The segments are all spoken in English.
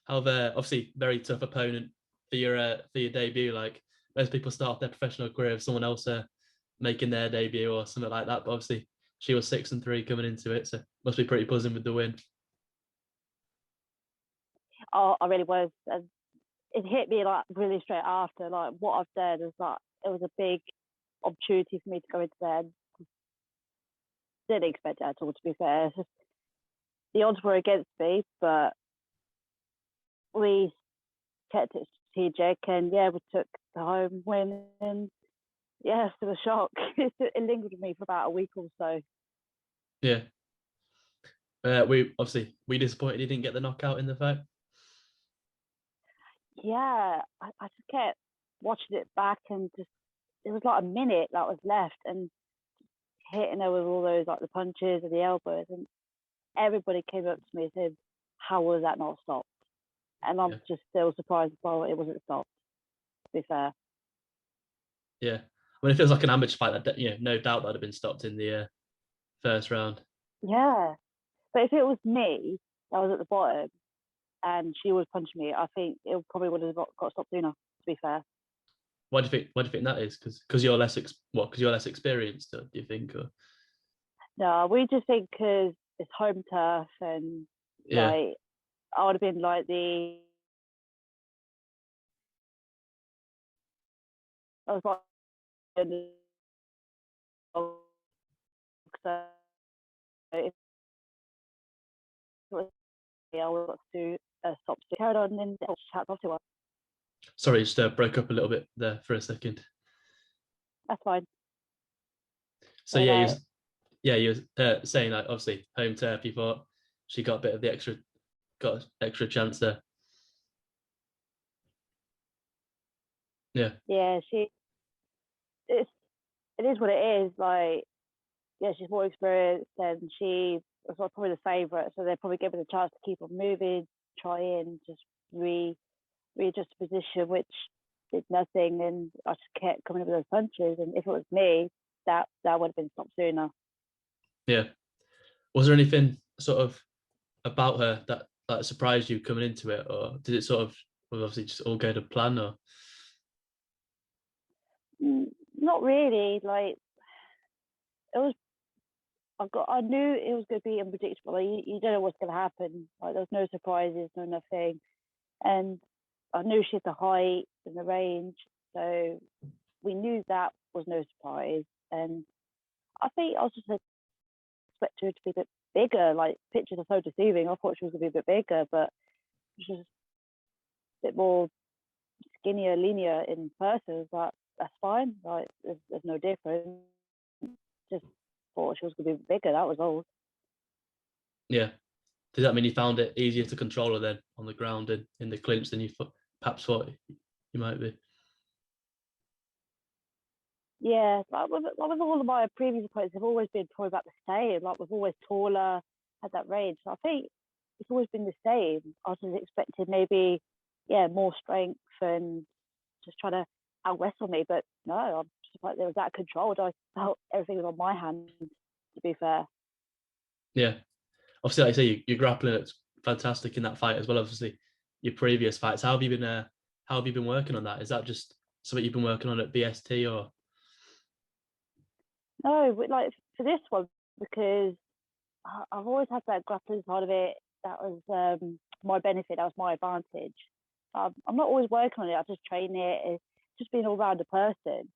However, obviously, very tough opponent for your debut. Like most people start off their professional career with someone else making their debut or something like that. But obviously, she was 6-3 coming into it, so must be pretty buzzing with the win. Oh, I really was. And it hit me like really straight after. Like what I've said is like it was a big opportunity for me to go into there. Didn't expect it at all, to be fair. It's just, the odds were against me, but we kept it strategic, and yeah, we took the home win, and yeah, it was a shock. It lingered with me for about a week or so. Yeah. We disappointed he didn't get the knockout in the fight. Yeah, I just kept watching it back, and just it was like a minute that was left, and hitting her with all those like the punches and the elbows, and everybody came up to me and said, "How was that not stopped?" And I'm just still surprised. Well, it wasn't stopped. To be fair. Yeah. I mean, it feels like an amateur fight that no doubt that'd have been stopped in the first round. Yeah, but if it was me that was at the bottom and she was punching me, I think it probably would have got stopped sooner. To be fair. Why do you think? Why do you think that is? Because you're less Because you're less experienced, do you think? Or No, we just think because it's home turf, and yeah, like I would have been like the I was like so if it was me, I would have to stop. Carried on and chat off to her. sorry, just broke up a little bit there for a second. That's fine. So So like you were saying like obviously home turf. You thought she got a bit of the extra chance there. Yeah, yeah, it's it is what it is. Like yeah, she's more experienced and she was probably the favourite, so they probably give her the chance to keep on moving, try and just readjust the position, which did nothing, and I just kept coming up with those punches. And if it was me, that would have been stopped sooner. yeah. Was there anything sort of about her that surprised you coming into it, or did it sort of obviously just all go to plan? Or Not really. Like it was, I knew it was going to be unpredictable. Like you don't know what's going to happen. Like there's no surprises, no nothing, and I knew she had the height and the range, so we knew that was no surprise. And I think I was just expecting her to be a bit bigger. Like pictures are so deceiving. I thought she was going to be a bit bigger, but she was just a bit more skinnier, linear in person. But that's fine. Like there's no difference. Just thought she was going to be bigger. That was all. yeah, does that mean you found it easier to control her then on the ground and in the clinch than you perhaps thought you might be? Yeah, like with all of my previous opponents, they've always been probably about the same. Like we've always taller, had that range. So I think it's always been the same. I was just expecting maybe, yeah, more strength and just trying to out wrestle me, but no, I'm just like there was that controlled. I felt everything was on my hands. To be fair, Yeah, obviously, like I say, your grappling looks fantastic in that fight as well. Obviously, your previous fights. How have you been working on that? Is that just something you've been working on at BST or? no, but like for this one because I've always had that grappling side of it. That was my benefit. That was my advantage. I'm not always working on it. I just train it. It's just being all round a person.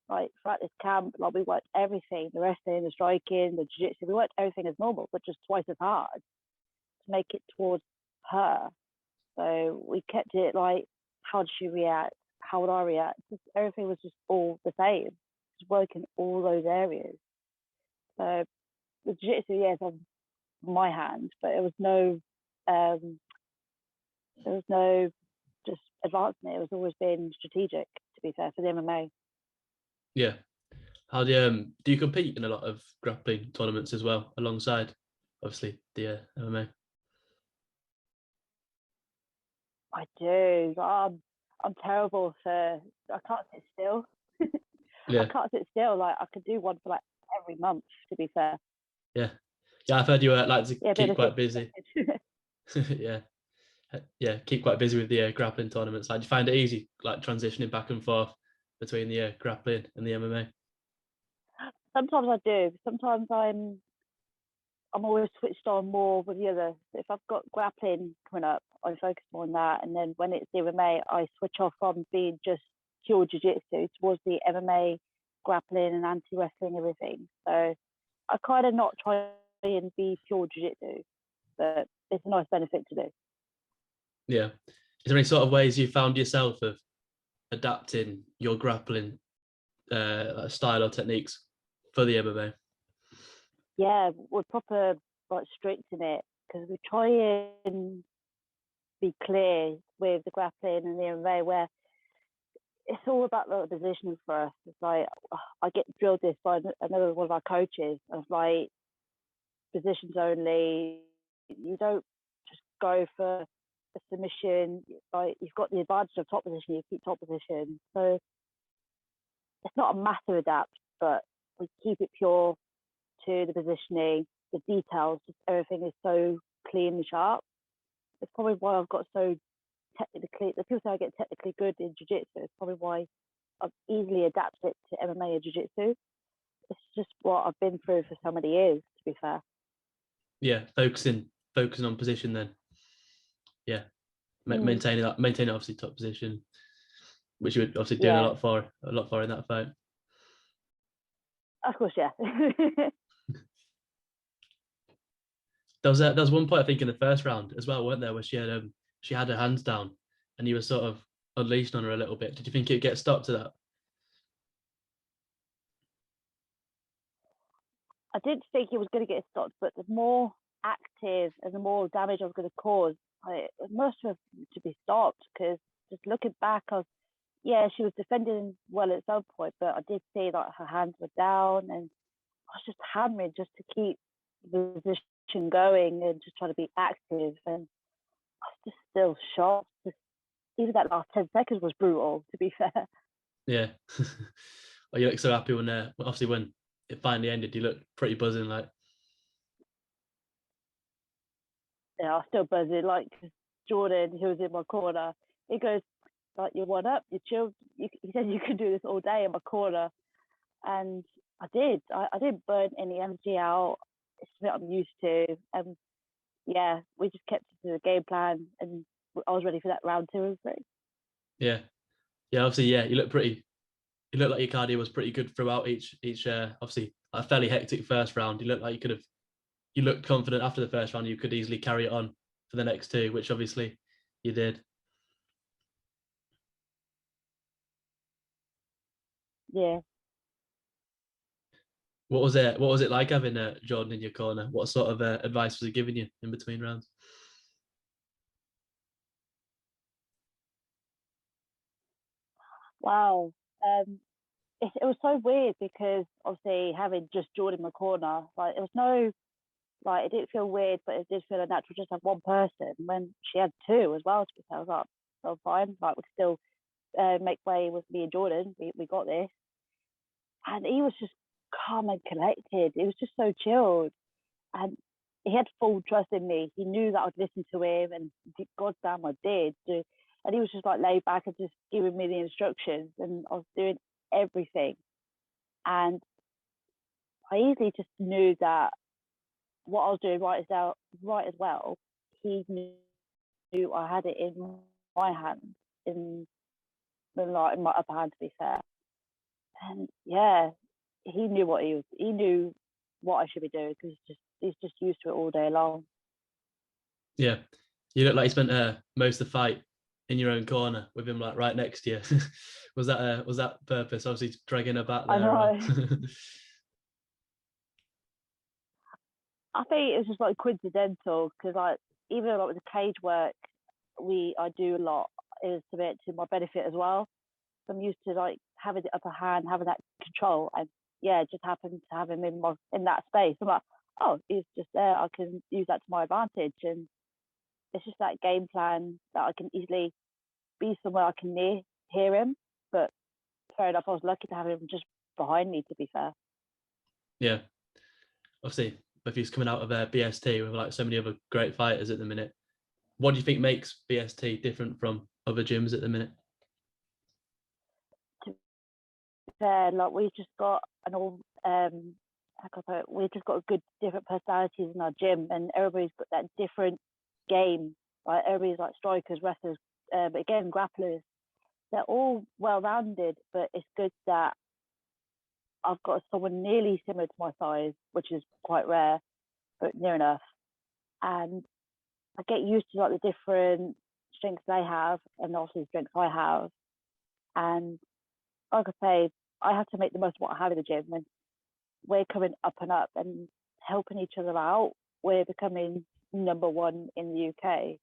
Like throughout this camp, like we worked everything, the wrestling, the striking, the jiu-jitsu. We worked everything as normal, but just twice as hard to make it towards her. So we kept it like, how did she react? How would I react? Just, everything was just all the same. Just working all those areas. So the jiu-jitsu, yes, on my hand, but um, there was no just advancement. It was always been strategic, to be fair, for the MMA. Yeah. How do you compete in a lot of grappling tournaments as well, alongside obviously the MMA? I do. I'm terrible for. I can't sit still. I Yeah, can't sit still. Like I could do one for like every month. To be fair. yeah, yeah. I've heard you like to Yeah, keep but quite busy. Yeah. Yeah, keep quite busy with the grappling tournaments. Like, do you find it easy, like transitioning back and forth between the grappling and the MMA? Sometimes I do. Sometimes I'm always switched on more with the other. So if I've got grappling coming up, I focus more on that. And then when it's the MMA, I switch off from being just pure jiu-jitsu towards the MMA, grappling and anti-wrestling, everything. So I kind of not try and be pure jiu-jitsu, but it's a nice benefit to do. Yeah. Is there any sort of ways you found yourself of adapting your grappling style or techniques for the MMA? Yeah, we're proper like strict in it because we try and be clear with the grappling and the MMA where it's all about the positioning for us. It's like I get drilled this by another one of our coaches of like positions only. You don't just go for a submission. Like you've got the advantage of top position, you keep top position. So it's not a massive adapt, but we keep it pure to the positioning, the details, just everything is so clean and sharp. It's probably why I've got so technically, the people say I get technically good in jiu-jitsu. It's probably why I've easily adapted it to MMA and jiu-jitsu. It's just what I've been through for so many years, to be fair. Yeah, focusing on position then. Yeah, Mm, maintaining obviously top position, which you were obviously doing yeah, a lot for in that fight. of course, yeah. There was one point I think in the first round as well, weren't there, where she had her hands down and you were sort of unleashed on her a little bit. Did you think it'd get stopped to that? I didn't think it was going to get stopped, but the more active and the more damage I was going to cause, it must have to be stopped because just looking back, yeah, she was defending well at some point, but I did see that her hands were down and I was just hammering just to keep the position going and just trying to be active. And I was just still shocked. Just, even that last 10 seconds was brutal, to be fair. Yeah. Oh, you look so happy when obviously when it finally ended, you looked pretty buzzing. Like, Yeah, I was still buzzing. Like Jordan, who was in my corner, he goes, like, you're one up, you're chilled. He said you can do this all day in my corner. And I did. I didn't burn any energy out. It's what I'm used to. And yeah, we just kept it to the game plan and I was ready for that round two and three. yeah, yeah. Obviously, yeah. You looked like your cardio was pretty good throughout each. Obviously, a fairly hectic first round. You looked like you could have. You looked confident after the first round. You could easily carry it on for the next two, which obviously you did. Yeah. What was it like having Jordan in your corner? What sort of advice was he giving you in between rounds? Wow. It was so weird because obviously having just Jordan in my corner, like it was no, like it didn't feel weird, but it did feel unnatural just have one person. When she had two as well, to be fair, I was like, so fine, like we could still make way with me and Jordan. We got this, and he was just calm and collected. He was just so chilled, and he had full trust in me. He knew that I'd listen to him, and God damn, I did. And he was just like laid back and just giving me the instructions, and I was doing everything. And I easily just knew that what I was doing right as well. He knew I had it in my hands, in like in my upper hand, to be fair. And yeah, he knew what he was. He knew what I should be doing because he's just used to it all day long. Yeah, you look like you spent most of the fight in your own corner with him like right next to you. Was that purpose? Obviously dragging her back I there. Or... know. I think it was just like coincidental because like even though like with the cage work, I do a lot is to it to my benefit as well. So I'm used to like having the upper hand, having that control, and yeah, it just happened to have him in that space. I'm like, oh, he's just there. I can use that to my advantage, and it's just that game plan that I can easily be somewhere I can hear him. But fair enough, I was lucky to have him just behind me. To be fair, yeah, obviously, if he's coming out of BST with like so many other great fighters at the minute, what do you think makes BST different from other gyms at the minute? Like we've just got an all how can I put it? We've just got good different personalities in our gym, and everybody's got that different game. Like everybody's like strikers, wrestlers, but again grapplers. They're all well rounded, but it's good that I've got someone nearly similar to my size, which is quite rare, but near enough. And I get used to like the different strengths they have, and also the strengths I have. And like I say, I have to make the most of what I have in the gym. And we're coming up and up and helping each other out. We're becoming number one in the UK.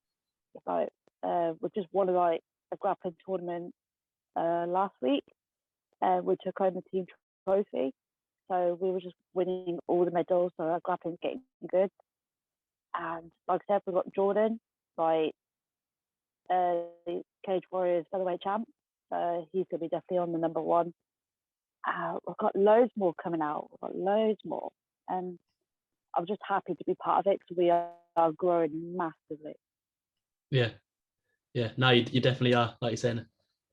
It's like we just won like a grappling tournament last week. We took home the team trophy. So we were just winning all the medals. So our grappling's getting good. And like I said, we've got Jordan, like Cage Warriors featherweight champ. He's going to be definitely on the number one. We've got loads more coming out. We've got loads more. And I'm just happy to be part of it because we are growing massively. Yeah. Yeah. No, you definitely are. Like you're saying,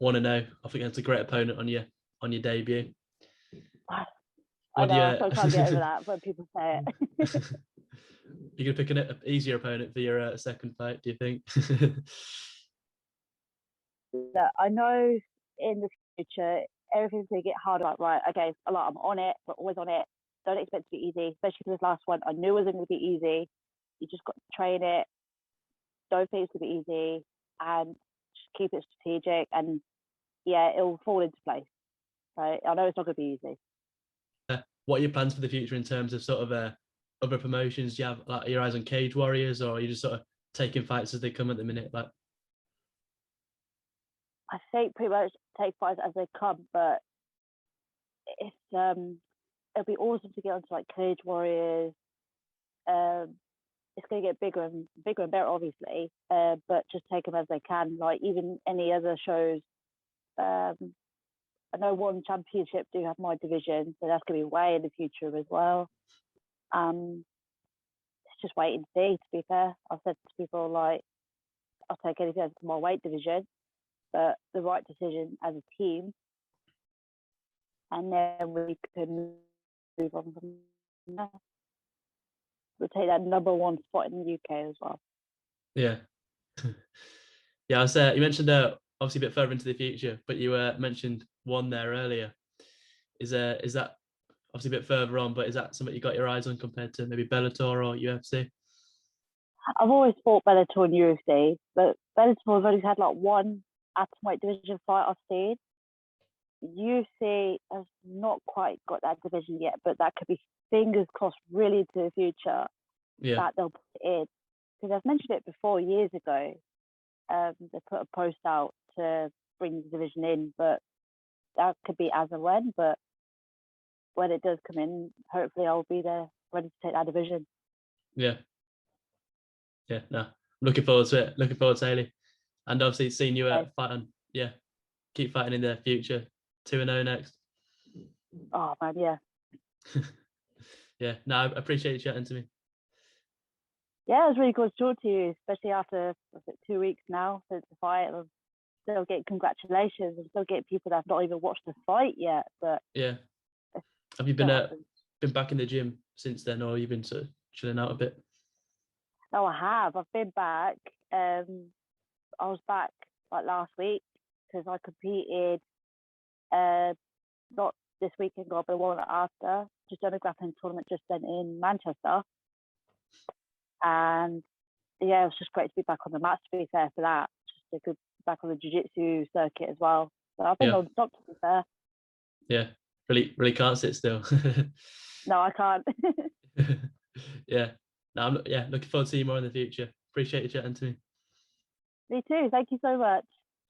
1-0. I think that's a great opponent on your debut. I know, I still can't get over that when people say it. You're going to pick an easier opponent for your second fight, do you think? Yeah, I know in the future, everything's going to get harder. Like, right, okay, a lot, I'm on it, but always on it. Don't expect it to be easy, especially for this last one. I knew it wasn't going to be easy. You just got to train it. Don't think it's going to be easy, and just keep it strategic. And yeah, it will fall into place. So I know it's not going to be easy. What are your plans for the future in terms of sort of other promotions? Do you have like your eyes on Cage Warriors, or are you just sort of taking fights as they come at the minute? Like, I think pretty much take fights as they come, but it's it'll be awesome to get onto like Cage Warriors. It's going to get bigger and better, obviously. But just take them as they can. Like even any other shows. I know One Championship do have my division, so that's going to be way in the future as well. It's just waiting to see. To be fair, I've said to people like, I'll take anything out of my weight division, but the right decision as a team, and then we can move on from there. We'll take that number one spot in the UK as well. yeah. Yeah, I was you mentioned obviously a bit further into the future, but you mentioned one there earlier. Is that obviously a bit further on, but is that something you got your eyes on compared to maybe Bellator or UFC? I've always fought Bellator and UFC, but Bellator have only had like one atomweight division fight I've seen. UFC has not quite got that division yet, but that could be fingers crossed really into the future that they'll put it in. Because I've mentioned it before years ago. They put a post out to bring the division in, but that could be as and when. But when it does come in, hopefully I'll be there ready to take that division. Yeah. Yeah, no. Looking forward to it. Looking forward to Hayley. And obviously seeing you fighting. Yeah. Keep fighting in the future. 2-0 next. Oh man, yeah. Yeah. No, I appreciate you chatting to me. Yeah, it was really good to talk to you, especially after 2 weeks now since the fight. I'm still getting congratulations. I'm still getting people that have not even watched the fight yet. But yeah. Have you been back in the gym since then, or you've been sort of chilling out a bit? No, I have. I've been back. I was back like last week because I competed not this weekend, but the one after. Just done a grappling tournament just then in Manchester. And yeah, it was just great to be back on the mat, to be fair, for that. Just to be back on the jiu-jitsu circuit as well. So I've been non-stop, to be fair. Yeah, really can't sit still. No, I can't. Yeah. No, I'm looking forward to seeing you more in the future. Appreciate you chatting to me. Me too. Thank you so much.